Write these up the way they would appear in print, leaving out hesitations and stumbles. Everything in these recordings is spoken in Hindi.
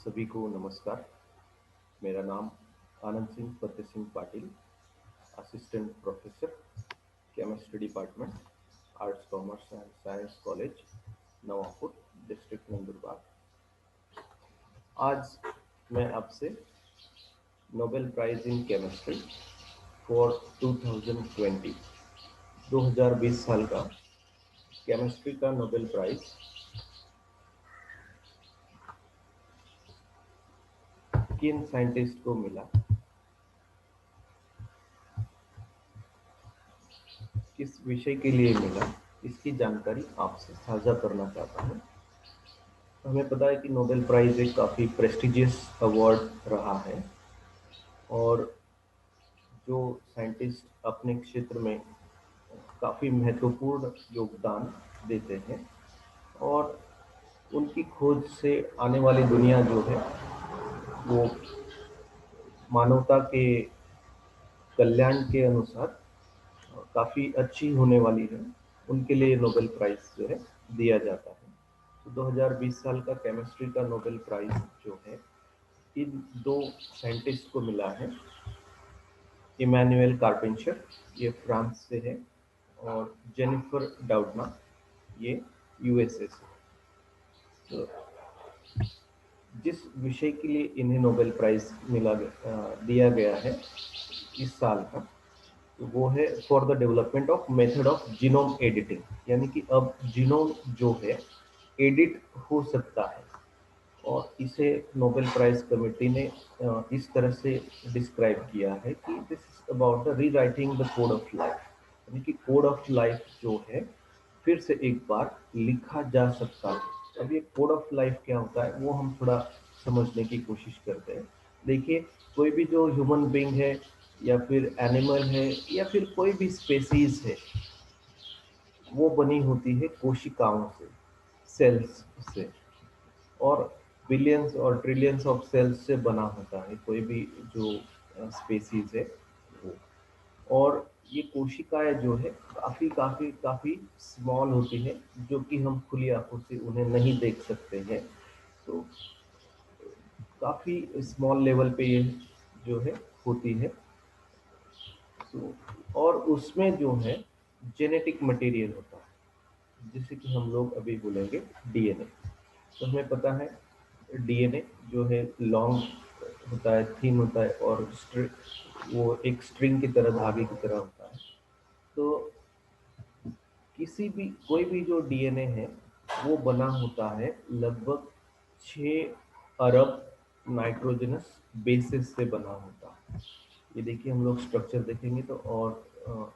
सभी को नमस्कार। मेरा नाम Anand Singh Fateh Singh Patil, assistant professor, chemistry department, arts commerce and science college, Navapur, district Nandurbar. आज मैं आपसे Nobel prize in chemistry for 2020 2020 साल का केमिस्ट्री का नोबेल प्राइज किन साइंटिस्ट को मिला, किस विषय के लिए मिला, इसकी जानकारी आपसे साझा करना चाहता हूँ। हमें पता है कि नोबेल प्राइज एक काफ़ी प्रेस्टिजियस अवार्ड रहा है और जो साइंटिस्ट अपने क्षेत्र में काफ़ी महत्वपूर्ण योगदान देते हैं और उनकी खोज से आने वाली दुनिया जो है वो मानवता के कल्याण के अनुसार काफ़ी अच्छी होने वाली है, उनके लिए नोबेल प्राइज जो है दिया जाता है। तो 2020 साल का केमिस्ट्री का नोबेल प्राइज जो है इन दो साइंटिस्ट को मिला है। इमैनुअल कार्पेंटर, ये फ्रांस से है, और जेनिफर डाउडना, ये यूएसए से। तो जिस विषय के लिए इन्हें नोबेल प्राइज दिया गया है इस साल का, तो वो है for the development of method of genome editing, यानी कि अब जीनोम जो है एडिट हो सकता है। और इसे नोबेल प्राइज कमेटी ने इस तरह से डिस्क्राइब किया है कि this is about the rewriting the code of life, यानी कि कोड ऑफ लाइफ जो है फिर से एक बार लिखा जा सकता है। अब ये कोड ऑफ लाइफ क्या होता है वो हम थोड़ा समझने की कोशिश करते हैं। देखिए, कोई भी जो ह्यूमन बीइंग है या फिर एनिमल है या फिर कोई भी स्पेसीज है, वो बनी होती है कोशिकाओं से, सेल्स से, और बिलियंस और ट्रिलियंस ऑफ सेल्स से बना होता है कोई भी जो स्पेसीज है वो। और ये कोशिकाएं जो है काफी काफी काफी स्मॉल होती है, जो कि हम खुली आंखों से उन्हें नहीं देख सकते हैं। तो काफी स्मॉल लेवल पे ये जो है होती है। तो और उसमें जो है जेनेटिक मटेरियल होता है, जिसे कि हम लोग अभी बोलेंगे डीएनए। तो हमें पता है डीएनए जो है लॉन्ग होता है, थिन होता है, और वो एक स्ट्रिंग की तरह, धागे की तरह होता है। तो किसी भी कोई भी जो डीएनए है वो बना होता है लगभग 6 अरब नाइट्रोजनस बेसिस से बना होता है। ये देखिए, हम लोग स्ट्रक्चर देखेंगे तो और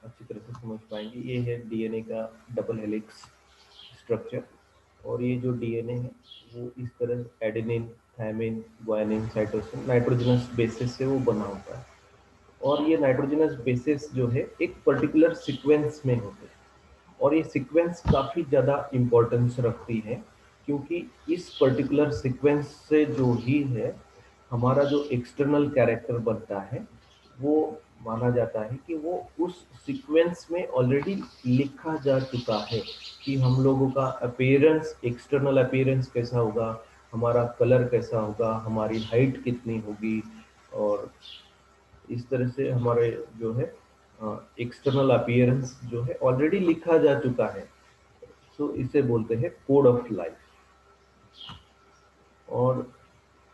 अच्छी तरह से समझ पाएंगे। ये है डीएनए का डबल हेलिक्स स्ट्रक्चर, और ये जो डीएनए है वो इस तरह adenine, thymine, guanine, cytosine nitrogenous bases से वो बना होता है। और ये नाइट्रोजनस बेसिस जो है एक पर्टिकुलर सीक्वेंस में होते हैं, और ये सीक्वेंस काफ़ी ज़्यादा इम्पोर्टेंस रखती है, क्योंकि इस पर्टिकुलर सीक्वेंस से जो ही है हमारा जो एक्सटर्नल कैरेक्टर बनता है, वो माना जाता है कि वो उस सीक्वेंस में ऑलरेडी लिखा जा चुका है कि हम लोगों का अपीयरेंस, एक्सटर्नल अपीयरेंस कैसा होगा, हमारा कलर कैसा होगा, हमारी हाइट कितनी होगी, और इस तरह से हमारे जो है एक्सटर्नल अपीयरेंस जो है ऑलरेडी लिखा जा चुका है। सो इसे बोलते हैं कोड ऑफ लाइफ। और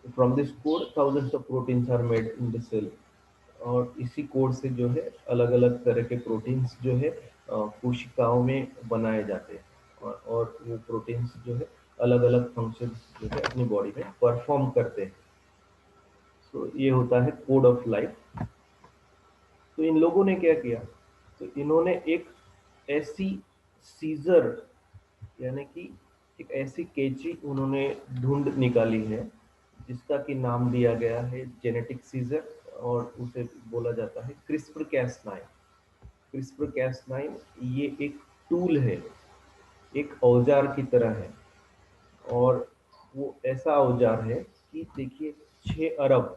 from this code thousands of proteins are made in the cell, और इसी कोड से जो है अलग अलग तरह के प्रोटीन्स जो है कोशिकाओं में बनाए जाते हैं, और वो प्रोटीन्स जो है अलग अलग फंक्शंस जो है अपनी बॉडी में परफॉर्म करते हैं। तो ये होता है कोड ऑफ लाइफ। तो इन लोगों ने क्या किया, तो इन्होंने एक ऐसी सीजर, यानी कि एक ऐसी कैंची उन्होंने ढूंढ निकाली है जिसका कि नाम दिया गया है जेनेटिक सीजर, और उसे बोला जाता है क्रिस्पर कैस 9। क्रिस्पर कैस 9 ये एक टूल है, एक औजार की तरह है। और वो ऐसा औजार है कि देखिए, 6 अरब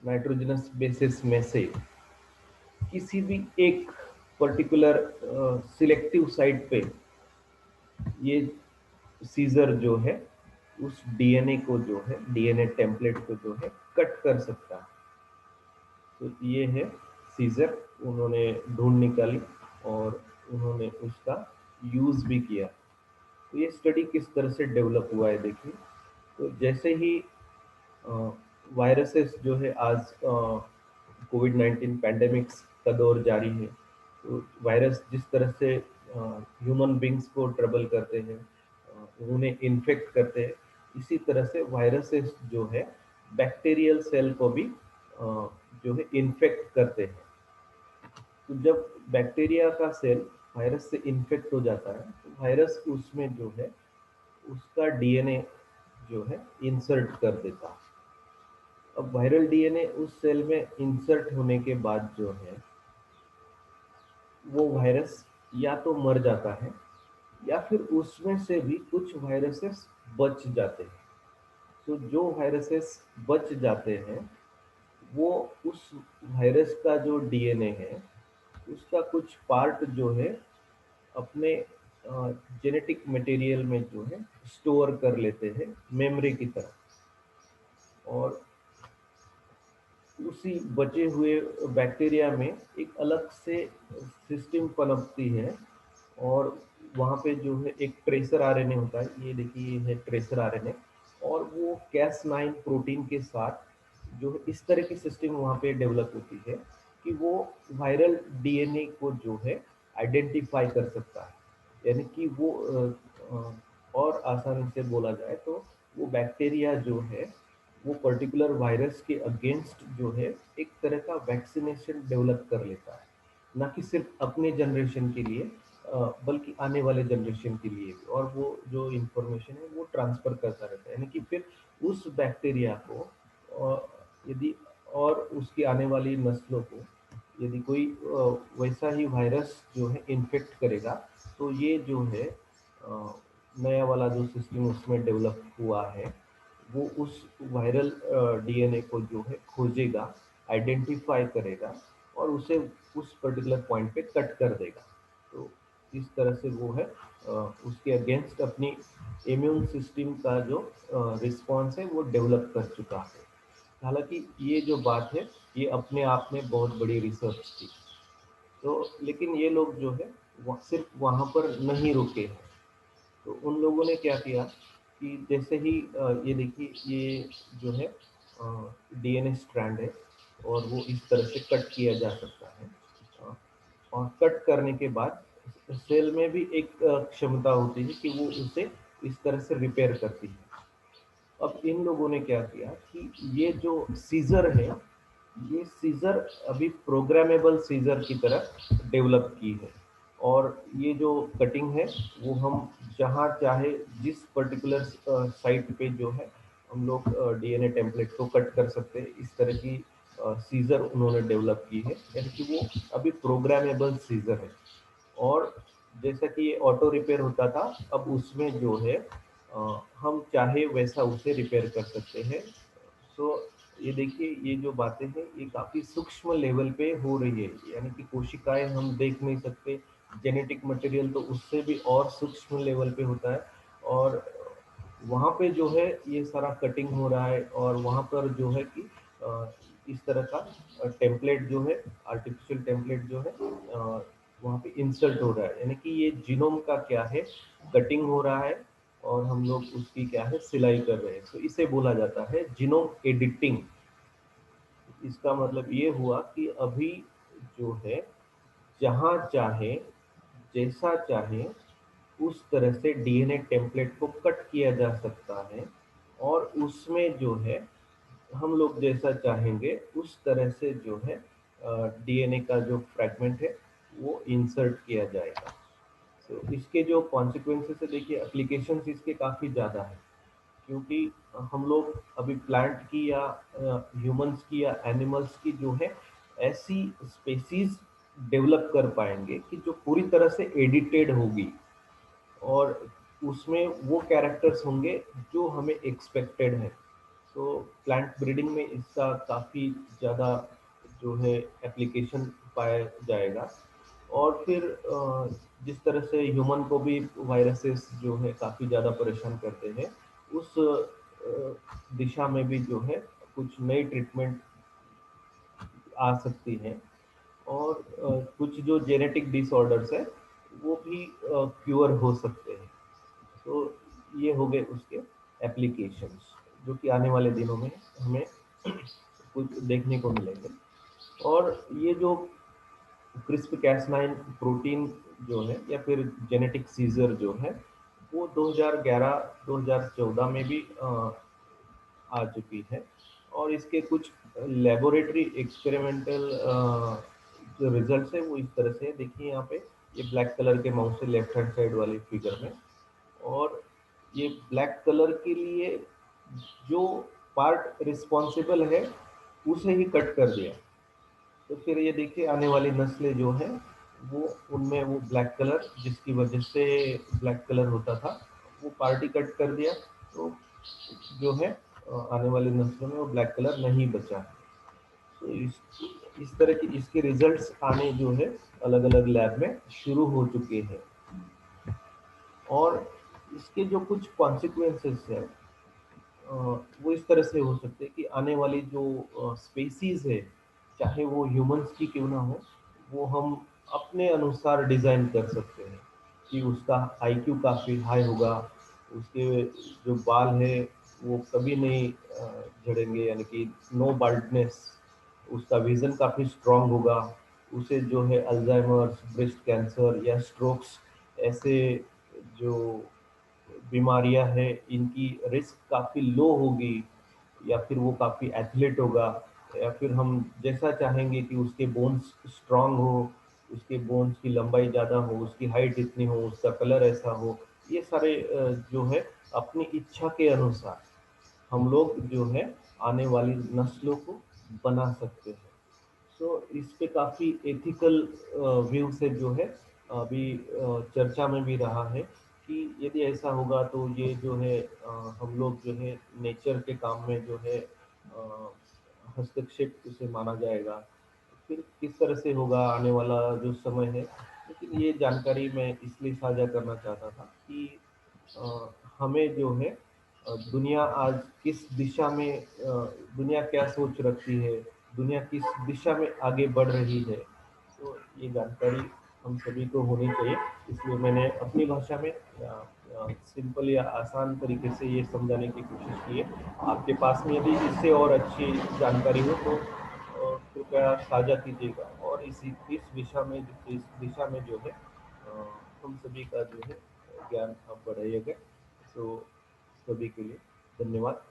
नाइट्रोजनस बेसिस में से किसी भी एक पर्टिकुलर सिलेक्टिव साइट पे ये सीजर जो है उस डीएनए को जो है, डीएनए टेम्पलेट को जो है कट कर सकता है। तो ये है सीजर, उन्होंने ढूंढ निकाली और उन्होंने उसका यूज भी किया। तो ये स्टडी किस तरह से डेवलप हुआ है देखिए। तो जैसे ही वायरसेस जो है, आज कोविड-19 पैंडेमिक्स का दौर जारी है, तो वायरस जिस तरह से ह्यूमन बींग्स को ट्रबल करते हैं, उन्हें इन्फेक्ट करते हैं, इसी तरह से वायरसेस जो है बैक्टीरियल सेल को भी जो है इन्फेक्ट करते हैं। तो जब बैक्टीरिया का सेल वायरस से इन्फेक्ट हो जाता है, तो वायरस उसमें जो है उसका डीएनए जो है इंसर्ट कर देता है। अब वायरल डीएनए उस सेल में इंसर्ट होने के बाद जो है, वो वायरस या तो मर जाता है या फिर उसमें से भी कुछ वायरसेस बच जाते हैं। तो जो वायरसेस बच जाते हैं, वो उस वायरस का जो डीएनए है, उसका कुछ पार्ट जो है अपने जेनेटिक मटेरियल में जो है स्टोर कर लेते हैं मेमोरी की तरह। और उसी बचे हुए बैक्टीरिया में एक अलग से सिस्टम पनपती है, और वहाँ पे जो है एक ट्रेसर आरएनए होता है। ये देखिए, ये है ट्रेसर आरएनए, और वो Cas9 प्रोटीन के साथ जो है इस तरह की सिस्टम वहाँ पे डेवलप होती है कि वो वायरल डीएनए को जो है आइडेंटिफाई कर सकता है। यानी कि वो और आसानी से बोला जाए तो वो बैक्टीरिया जो है, वो पर्टिकुलर वायरस के अगेंस्ट जो है एक तरह का वैक्सीनेशन डेवलप कर लेता है, ना कि सिर्फ अपने जनरेशन के लिए, बल्कि आने वाले जनरेशन के लिए भी। और वो जो इंफॉर्मेशन है वो ट्रांसफर करता रहता है, यानी कि फिर उस बैक्टीरिया को यदि और उसकी आने वाली नस्लों को यदि कोई वैसा ही वायरस जो है इन्फेक्ट करेगा, तो ये जो है नया वाला जो सिस्टम उसमें डेवलप हुआ है, वो उस वायरल डीएनए को जो है खोजेगा, आइडेंटिफाई करेगा, और उसे उस पर्टिकुलर पॉइंट पे कट कर देगा। तो इस तरह से वो है उसके अगेंस्ट अपनी इम्यून सिस्टम का जो रिस्पॉन्स है वो डेवलप कर चुका है। हालांकि ये जो बात है, ये अपने आप में बहुत बड़ी रिसर्च थी। तो लेकिन ये लोग जो है सिर्फ वहाँ पर नहीं रुके हैं। तो उन लोगों ने क्या किया कि जैसे ही ये देखिए, ये जो है डीएनए स्ट्रैंड है, और वो इस तरह से कट किया जा सकता है। अ, और कट करने के बाद सेल में भी एक क्षमता होती है कि वो उसे इस तरह से रिपेयर करती है। अब इन लोगों ने क्या किया कि ये जो सीजर है, ये सीजर अभी प्रोग्रामेबल सीजर की तरह डेवलप की है। और ये जो कटिंग है, वो हम जहाँ चाहे जिस पर्टिकुलर साइट पे जो है हम लोग डीएनए टेम्पलेट को कट कर सकते हैं। इस तरह की सीजर उन्होंने डेवलप की है, यानी कि वो अभी प्रोग्रामेबल सीजर है। और जैसा कि ये ऑटो रिपेयर होता था, अब उसमें जो है हम चाहे वैसा उसे रिपेयर कर सकते हैं। सो ये देखिए, ये जो बातें हैं ये काफ़ी सूक्ष्म लेवल पे हो रही है, यानी कि कोशिकाएं हम देख नहीं सकते, जेनेटिक मटेरियल तो उससे भी और सूक्ष्म लेवल पे होता है। और वहाँ पे जो है ये सारा कटिंग हो रहा है, और वहाँ पर जो है कि इस तरह का टेम्पलेट जो है, आर्टिफिशियल टेम्पलेट जो है वहाँ पे इंसर्ट हो रहा है। यानी कि ये जीनोम का क्या है, कटिंग हो रहा है, और हम लोग उसकी क्या है सिलाई कर रहे हैं। तो इसे बोला जाता है जीनोम एडिटिंग। इसका मतलब ये हुआ कि अभी जो है जहाँ चाहे, जैसा चाहे, उस तरह से डीएनए टेम्पलेट को कट किया जा सकता है, और उसमें जो है हम लोग जैसा चाहेंगे उस तरह से जो है डीएनए का जो फ्रैगमेंट है वो इंसर्ट किया जाएगा। तो इसके जो कॉन्सिक्वेंसेस है देखिए, एप्लीकेशंस इसके काफ़ी ज़्यादा है। क्योंकि हम लोग अभी प्लांट की या ह्यूमंस की या एनिमल्स की जो है ऐसी स्पेसीज डेवलप कर पाएंगे कि जो पूरी तरह से एडिटेड होगी, और उसमें वो कैरेक्टर्स होंगे जो हमें एक्सपेक्टेड है। तो प्लांट ब्रीडिंग में इसका काफ़ी ज़्यादा जो है एप्लीकेशन पाया जाएगा। और फिर जिस तरह से ह्यूमन को भी वायरसेस जो है काफ़ी ज़्यादा परेशान करते हैं, उस दिशा में भी जो है कुछ नई ट्रीटमेंट आ सकती है। और कुछ जो जेनेटिक डिसऑर्डर्स है वो भी क्योर हो सकते हैं। तो ये हो गए उसके एप्लीकेशंस जो कि आने वाले दिनों में हमें कुछ देखने को मिलेंगे। और ये जो क्रिस्प कैस9 प्रोटीन जो है या फिर जेनेटिक सीजर जो है वो 2011-2014 में भी आ चुकी है। और इसके कुछ लेबोरेटरी एक्सपेरिमेंटल जो रिजल्ट्स है वो इस तरह से है। देखिए यहाँ पे ये ब्लैक कलर के माउस से लेफ्ट हैंड साइड वाली फिगर में। और ये ब्लैक कलर के लिए जो पार्ट रिस्पॉन्सिबल है उसे ही कट कर दिया। तो फिर ये देखिए आने वाली नस्लें जो हैं वो उनमें वो ब्लैक कलर जिसकी वजह से ब्लैक कलर होता था वो पार्टी कट कर दिया। तो जो है आने वाली नस्लों में वो ब्लैक कलर नहीं बचा है। तो इस तरह की इसके रिजल्ट्स आने जो है अलग अलग लैब में शुरू हो चुके हैं। और इसके जो कुछ कॉन्सिक्वेंसेस है वो इस तरह से हो सकते हैं कि आने वाली जो स्पेसीज है चाहे वो ह्यूमंस की क्यों ना हो वो हम अपने अनुसार डिज़ाइन कर सकते हैं कि उसका आईक्यू काफ़ी हाई होगा। उसके जो बाल है वो कभी नहीं झड़ेंगे यानी कि नो बाल्डनेस। उसका विज़न काफ़ी स्ट्रांग होगा। उसे जो है अल्जाइमर्स ब्रेस्ट कैंसर या स्ट्रोक्स ऐसे जो बीमारियां हैं इनकी रिस्क काफ़ी लो होगी। या फिर वो काफ़ी एथलीट होगा। या फिर हम जैसा चाहेंगे कि उसके बोन्स स्ट्रांग हो, उसके बोन्स की लंबाई ज़्यादा हो, उसकी हाइट इतनी हो, उसका कलर ऐसा हो। ये सारे जो है अपनी इच्छा के अनुसार हम लोग जो है आने वाली नस्लों को बना सकते हैं। सो इस पे काफ़ी एथिकल व्यू से जो है अभी चर्चा में भी रहा है कि यदि ऐसा होगा तो ये जो है हम लोग जो है नेचर के काम में जो है हस्तक्षेप उसे माना जाएगा। फिर किस तरह से होगा आने वाला जो समय है। लेकिन ये जानकारी मैं इसलिए साझा करना चाहता था कि अ, हमें जो है दुनिया आज किस दिशा में दुनिया क्या सोच रखती है, दुनिया किस दिशा में आगे बढ़ रही है। तो ये जानकारी हम सभी को होनी चाहिए। इसलिए मैंने अपनी भाषा में सिंपल या आसान तरीके से ये समझाने की कोशिश की है। आपके पास में यदि इससे और अच्छी जानकारी हो तो कृपया साझा कीजिएगा। और इस दिशा में जो है हम सभी का जो है ज्ञान आप बढ़ाइएगा। सो सभी के लिए धन्यवाद।